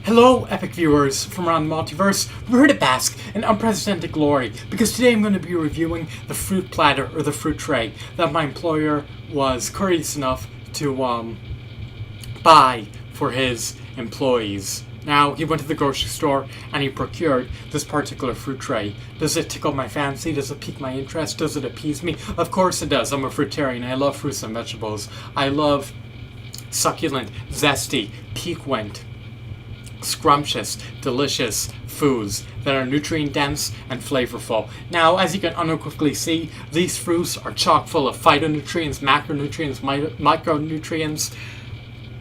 Hello, epic viewers from around the multiverse. We're here to bask in unprecedented glory because today I'm going to be reviewing the fruit platter or the fruit tray that my employer was courteous enough to buy for his employees. Now, he went to the grocery store and he procured this particular fruit tray. Does it tickle my fancy? Does it pique my interest? Does it appease me? Of course it does. I'm a fruitarian. I love fruits and vegetables. I love succulent, zesty, piquant, scrumptious, delicious foods that are nutrient dense and flavorful. Now, as you can unequivocally see, these fruits are chock full of phytonutrients, macronutrients, micronutrients,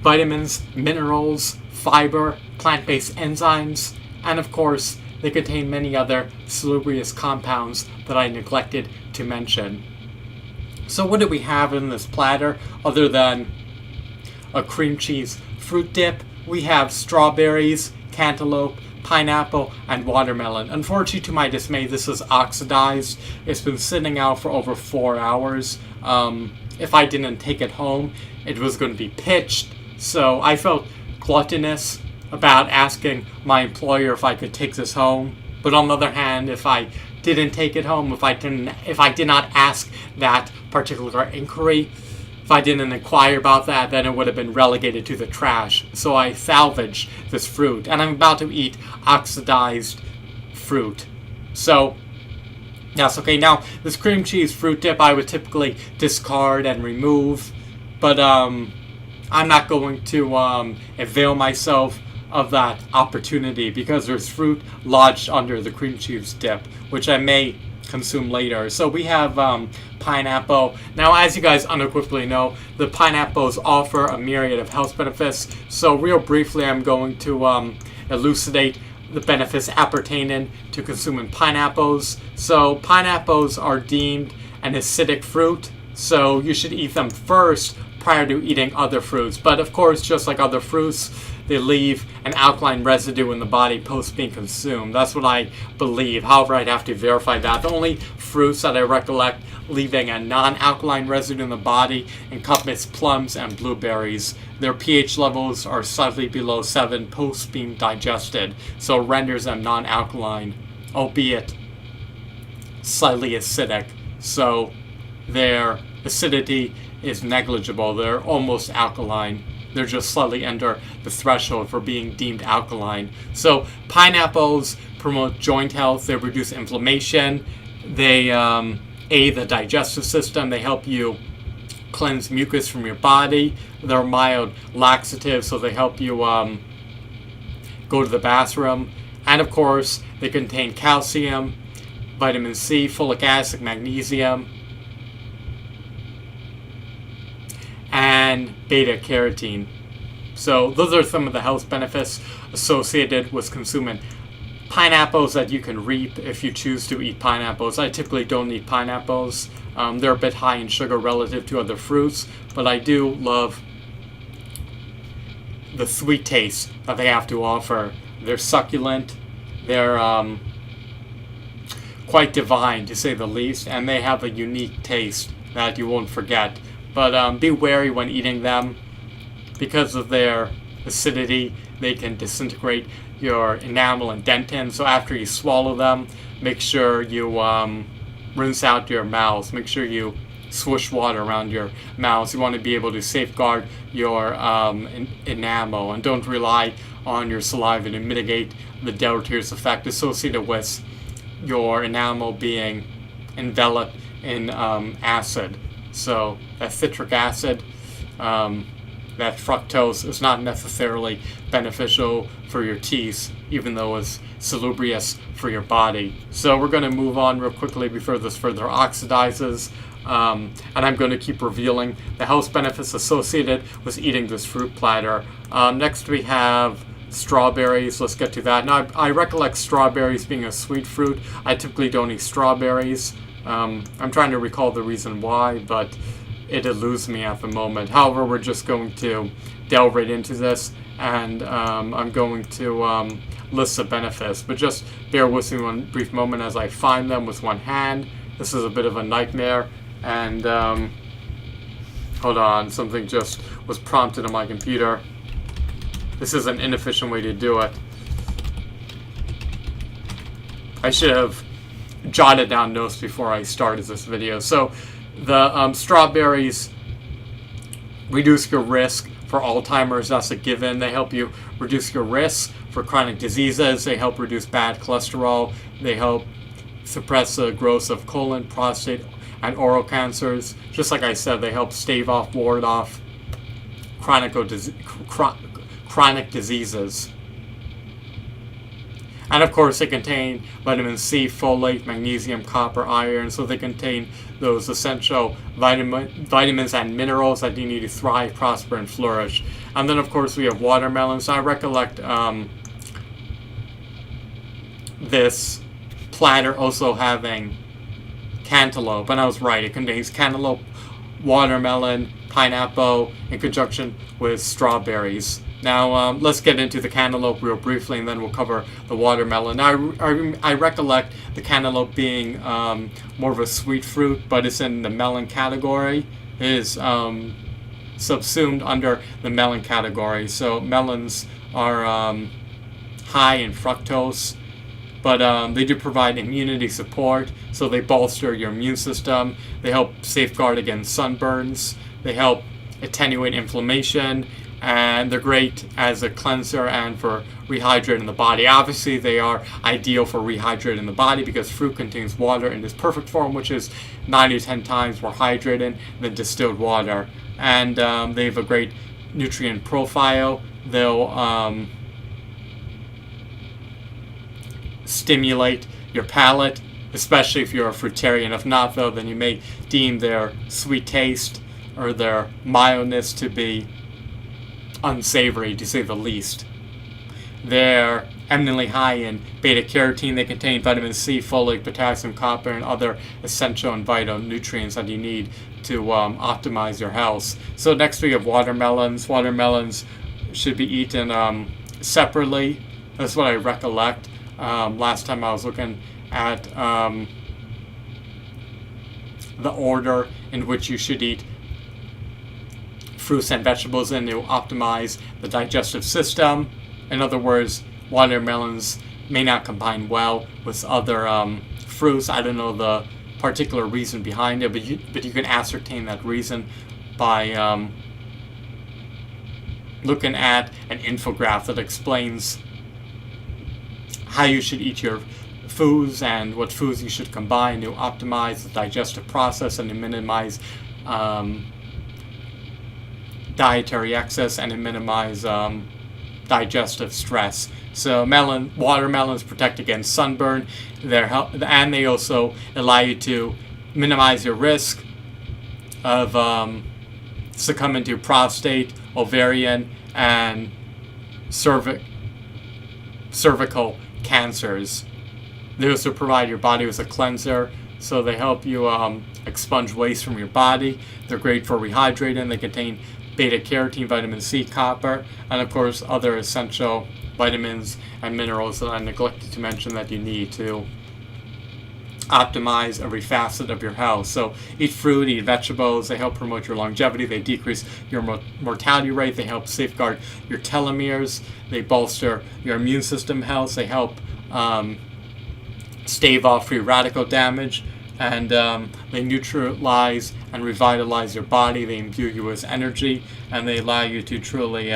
vitamins, minerals, fiber, plant-based enzymes, and of course, they contain many other salubrious compounds that I neglected to mention. So what do we have in this platter other than a cream cheese fruit dip? We have strawberries, cantaloupe, pineapple, and watermelon. Unfortunately, to my dismay, this is oxidized. It's been sitting out for over 4 hours. If I didn't take it home, it was going to be pitched. So I felt gluttonous about asking my employer if I could take this home. But on the other hand, if I didn't take it home, if I did not ask that particular inquiry, if I didn't inquire about that, then it would have been relegated to the trash. So I salvaged this fruit, and I'm about to eat oxidized fruit. So, yes, okay, now, this cream cheese fruit dip I would typically discard and remove, but I'm not going to avail myself of that opportunity because there's fruit lodged under the cream cheese dip, which I may consume later. So we have pineapple. Now, as you guys unequivocally know, the pineapples offer a myriad of health benefits. So real briefly, I'm going to elucidate the benefits appertaining to consuming pineapples. So pineapples are deemed an acidic fruit, so you should eat them first prior to eating other fruits. But of course, just like other fruits, they leave an alkaline residue in the body post being consumed. That's what I believe. However, I'd have to verify that. The only fruits that I recollect leaving a non-alkaline residue in the body encompass plums and blueberries. Their pH levels are slightly below 7 post being digested, so it renders them non-alkaline, albeit slightly acidic. So their acidity is negligible. They're almost alkaline. They're just slightly under the threshold for being deemed alkaline. So pineapples promote joint health. They reduce inflammation. They aid the digestive system. They help you cleanse mucus from your body. They're mild laxatives, so they help you go to the bathroom. And of course, they contain calcium, vitamin C, folic acid, magnesium, and beta carotene. So those are some of the health benefits associated with consuming pineapples that you can reap if you choose to eat pineapples. I typically don't eat pineapples. They're a bit high in sugar relative to other fruits, but I do love the sweet taste that they have to offer. They're succulent. They're quite divine, to say the least, and they have a unique taste that you won't forget. But be wary when eating them. Because of their acidity, they can disintegrate your enamel and dentin. So after you swallow them, make sure you rinse out your mouth. Make sure you swoosh water around your mouth. You want to be able to safeguard your enamel, and don't rely on your saliva to mitigate the deleterious effect associated with your enamel being enveloped in acid. So that citric acid, that fructose is not necessarily beneficial for your teeth, even though it's salubrious for your body. So we're going to move on real quickly before this further oxidizes. And I'm going to keep revealing the health benefits associated with eating this fruit platter. Next we have strawberries. Let's get to that. Now, I recollect strawberries being a sweet fruit. I typically don't eat strawberries. I'm trying to recall the reason why, but it eludes me at the moment. However, we're just going to delve right into this, and I'm going to list the benefits. But just bear with me one brief moment as I find them with one hand. This is a bit of a nightmare, and hold on, something just was prompted on my computer. this is an inefficient way to do it. I should have jotted down notes before I started this video. So the strawberries reduce your risk for Alzheimer's. That's a given. They help you reduce your risk for chronic diseases. They help reduce bad cholesterol. They help suppress the growth of colon, prostate, and oral cancers. Just like I said, they help ward off chronic diseases. And of course, they contain vitamin C, folate, magnesium, copper, iron. So they contain those essential vitamins and minerals that you need to thrive, prosper, and flourish. And then, of course, we have watermelons. I recollect this platter also having cantaloupe, and I was right. It contains cantaloupe, watermelon, pineapple, in conjunction with strawberries. Now, let's get into the cantaloupe real briefly, and then we'll cover the watermelon. Now, I recollect the cantaloupe being more of a sweet fruit, but it's in the melon category. It is subsumed under the melon category. So melons are high in fructose, but they do provide immunity support. So they bolster your immune system. They help safeguard against sunburns. They help attenuate inflammation. And they're great as a cleanser and for rehydrating the body. Obviously, they are ideal for rehydrating the body because fruit contains water in its perfect form, which is 9 to 10 times more hydrated than distilled water. And they have a great nutrient profile. They'll stimulate your palate, especially if you're a fruitarian. If not, though, then you may deem their sweet taste or their mildness to be unsavory, to say the least. They're eminently high in beta-carotene. They contain vitamin C, folate, potassium, copper, and other essential and vital nutrients that you need to optimize your health. So next we have watermelons. Watermelons should be eaten separately. That's what I recollect. Last time I was looking at the order in which you should eat fruits and vegetables in to optimize the digestive system. In other words, watermelons may not combine well with other fruits. I don't know the particular reason behind it, but you can ascertain that reason by looking at an infographic that explains how you should eat your foods and what foods you should combine to optimize the digestive process and to minimize dietary excess and to minimize digestive stress. So watermelons protect against sunburn. And they also allow you to minimize your risk of succumbing to prostate, ovarian, and cervical cancers. They also provide your body with a cleanser, so they help you expunge waste from your body. They're great for rehydrating. They contain beta-carotene, vitamin C, copper, and of course other essential vitamins and minerals that I neglected to mention that you need to optimize every facet of your health. So eat fruit, eat vegetables. They help promote your longevity. They decrease your mortality rate. They help safeguard your telomeres. They bolster your immune system health. They help stave off free radical damage. And they neutralize and revitalize your body. They imbue you with energy, and they allow you to truly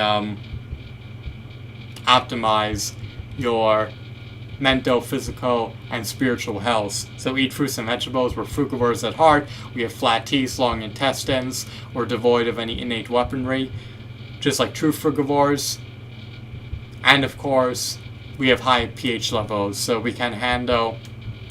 optimize your mental, physical, and spiritual health. So eat fruits and vegetables. We're frugivores at heart. We have flat teeth, long intestines. We're devoid of any innate weaponry, just like true frugivores. And of course, we have high pH levels, so we can handle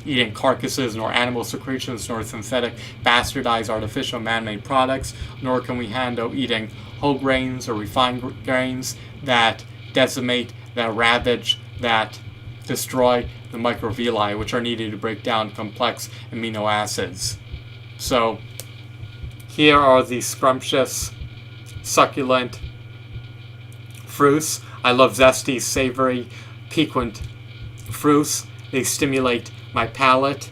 eating carcasses, nor animal secretions, nor synthetic, bastardized, artificial, man-made products, nor can we handle eating whole grains or refined grains that decimate, that ravage, that destroy the microvilli, which are needed to break down complex amino acids. So, here are the scrumptious, succulent fruits. I love zesty, savory, piquant fruits. They stimulate my palate,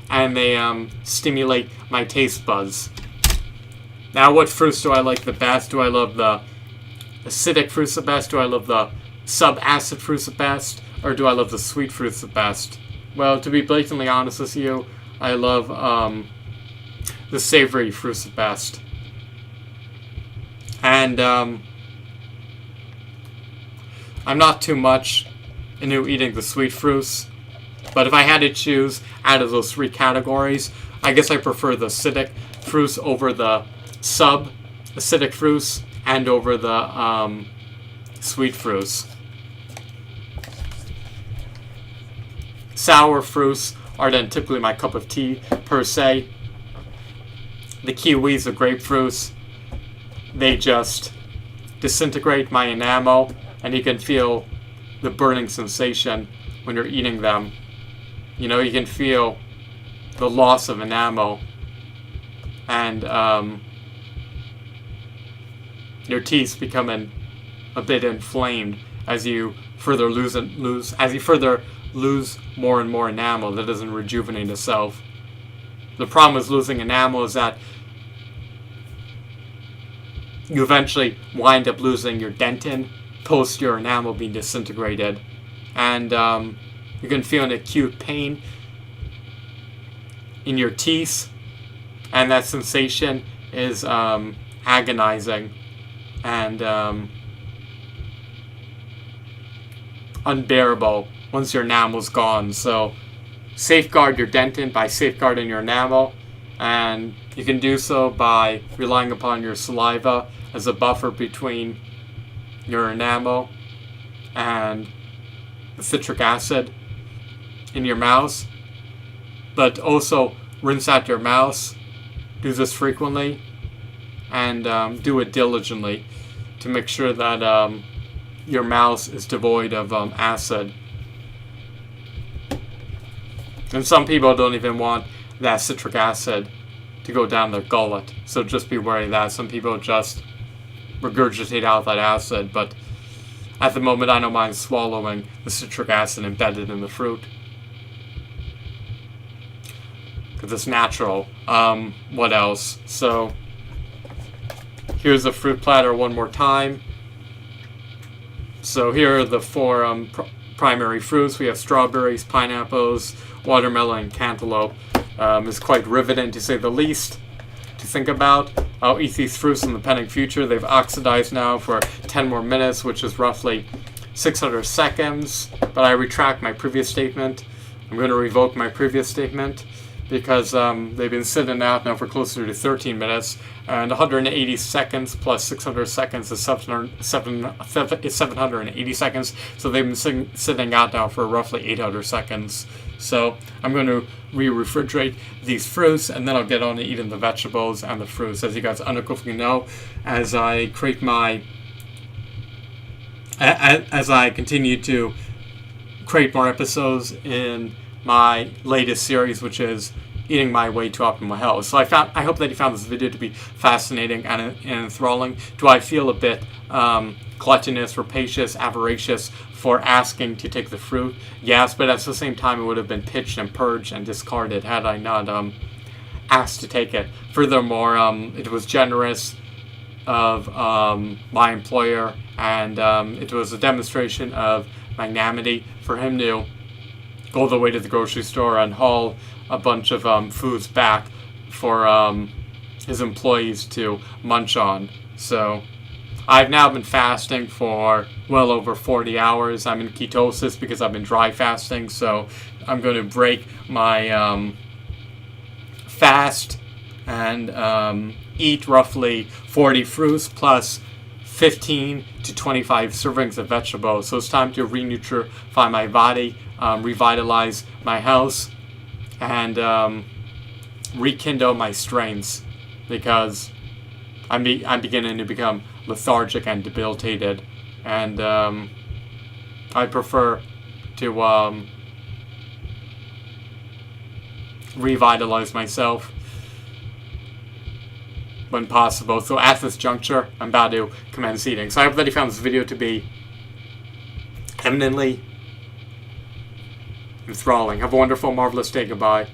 and they stimulate my taste buds. Now, what fruits do I like the best? Do I love the acidic fruits the best? Do I love the sub-acid fruits the best? Or do I love the sweet fruits the best? Well, to be blatantly honest with you, I love the savory fruits the best. And I'm not too much into eating the sweet fruits, but if I had to choose out of those three categories, I guess I prefer the acidic fruits over the sub-acidic fruits and over the sweet fruits. Sour fruits are then typically my cup of tea, per se. The kiwis, the grapefruits, they just disintegrate my enamel, and you can feel the burning sensation when you're eating them. You know, you can feel the loss of enamel, and your teeth becoming a bit inflamed as you further lose more and more enamel that doesn't rejuvenate itself. The problem with losing enamel is that you eventually wind up losing your dentin post your enamel being disintegrated, and you can feel an acute pain in your teeth, and that sensation is agonizing and unbearable once your enamel's gone. So safeguard your dentin by safeguarding your enamel, and you can do so by relying upon your saliva as a buffer between your enamel and the citric acid in your mouth. But also rinse out your mouth. Do this frequently, and do it diligently to make sure that your mouth is devoid of acid. And some people don't even want that citric acid to go down their gullet, so just be wary of that. Some people just regurgitate out that acid, but at the moment I don't mind swallowing the citric acid embedded in the fruit, because it's natural. What else? So here's the fruit platter one more time. So here are the four primary fruits. We have strawberries, pineapples, watermelon, and cantaloupe. It's quite riveting, to say the least, to think about. I'll eat these fruits in the pending future. They've oxidized now for 10 more minutes, which is roughly 600 seconds. But I retract my previous statement. I'm going to revoke my previous statement, because they've been sitting out now for closer to 13 minutes, and 180 seconds plus 600 seconds is 780 seconds, so they've been sitting out now for roughly 800 seconds. So I'm going to refrigerate these fruits, and then I'll get on to eating the vegetables and the fruits. As you guys unequivocally know, as I create my as I continue to create more episodes in my latest series, which is eating my way to optimal health. So I hope that you found this video to be fascinating and enthralling. Do I feel a bit gluttonous, rapacious, avaricious for asking to take the fruit? Yes, but at the same time it would have been pitched and purged and discarded had I not asked to take it. Furthermore, it was generous of my employer, and it was a demonstration of magnanimity for him to go all the way to the grocery store and haul a bunch of foods back for his employees to munch on. So I've now been fasting for well over 40 hours. I'm in ketosis because I've been dry fasting, so I'm going to break my fast and eat roughly 40 fruits plus 15 to 25 servings of vegetables. So it's time to re-nutrify my body, revitalize my health, and rekindle my strengths, because I'm beginning to become lethargic and debilitated, and I prefer to revitalize myself when possible. So at this juncture, I'm about to commence eating. So I hope that you found this video to be eminently enthralling. Have a wonderful, marvelous day. Goodbye.